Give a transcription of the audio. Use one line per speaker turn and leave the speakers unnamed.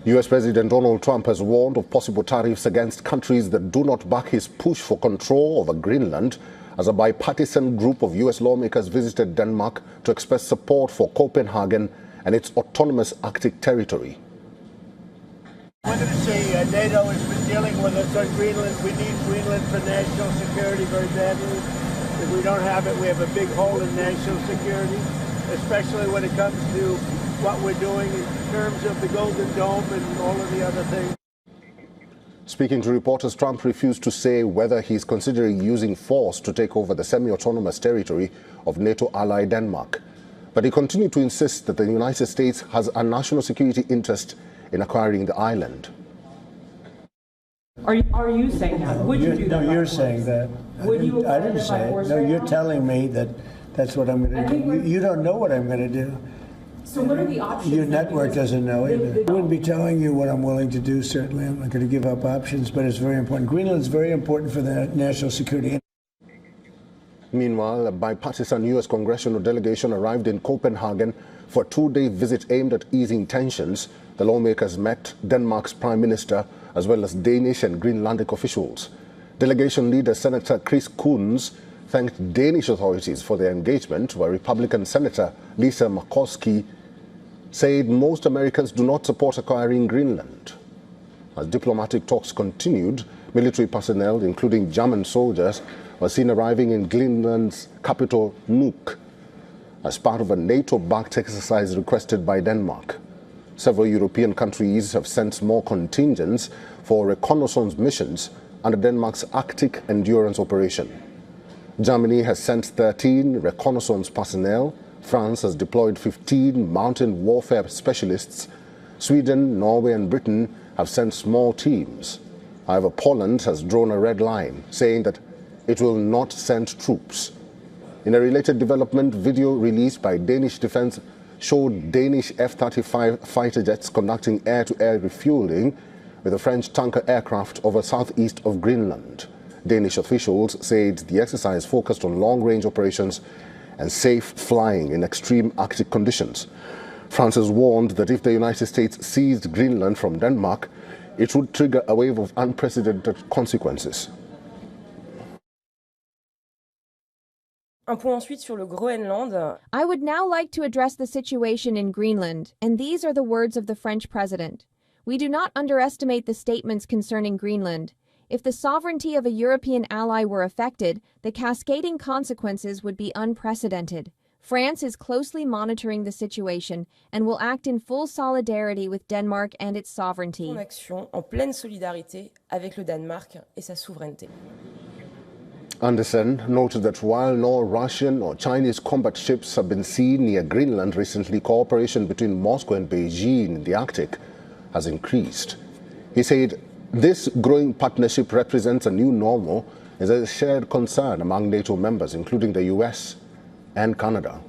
US President Donald Trump has warned of possible tariffs against countries that do not back his push for control over Greenland as a bipartisan group of US lawmakers visited Denmark to express support for Copenhagen and its autonomous Arctic territory.
I wanted to say NATO has been dealing with us on Greenland. We need Greenland for national security very badly. If we don't have it, we have a big hole in national security, especially when it comes to what we're doing in terms of the Golden Dome and all of the other things.
Speaking to reporters, Trump refused to say whether he's considering using force to take over the semi-autonomous territory of NATO ally Denmark. But he continued to insist that the United States has a national security interest in acquiring the island.
Are you saying that? Would you do that?
No, you're saying that. I didn't say it. No, you're telling me that that's what I'm going to do. You don't know what I'm going to do.
So what are the options?
Your network doesn't know either. I wouldn't be telling you what I'm willing to do, certainly. I'm not going to give up options, but it's very important. Greenland's very important for the national security.
Meanwhile, a bipartisan U.S. congressional delegation arrived in Copenhagen for a two-day visit aimed at easing tensions. The lawmakers met Denmark's Prime Minister as well as Danish and Greenlandic officials. Delegation leader Senator Chris Coons thanked Danish authorities for their engagement, while Republican Senator Lisa Murkowski said most Americans do not support acquiring Greenland. As diplomatic talks continued, military personnel, including German soldiers, were seen arriving in Greenland's capital, Nuuk, as part of a NATO-backed exercise requested by Denmark. Several European countries have sent small contingents for reconnaissance missions under Denmark's Arctic Endurance Operation. Germany has sent 13 reconnaissance personnel. France has deployed 15 mountain warfare specialists. Sweden, Norway and Britain have sent small teams. However, Poland has drawn a red line, saying that it will not send troops. In a related development, video released by Danish Defense showed Danish F-35 fighter jets conducting air-to-air refueling with a French tanker aircraft over southeast of Greenland. Danish officials said the exercise focused on long-range operations and safe flying in extreme Arctic conditions. France has warned that if the United States seized Greenland from Denmark, it would trigger a wave of unprecedented consequences.
Un point ensuite sur le Groenland.
I would now like to address the situation in Greenland, and these are the words of the French president. We do not underestimate the statements concerning Greenland. If the sovereignty of a European ally were affected, the cascading consequences would be unprecedented. France is closely monitoring the situation and will act in full solidarity with Denmark and its sovereignty.
En action en pleine solidarité avec le Danemark et sa souveraineté.
Anderson noted that while no Russian or Chinese combat ships have been seen near Greenland recently, cooperation between Moscow and Beijing in the Arctic has increased. He said this growing partnership represents a new normal and is a shared concern among NATO members, including the US and Canada.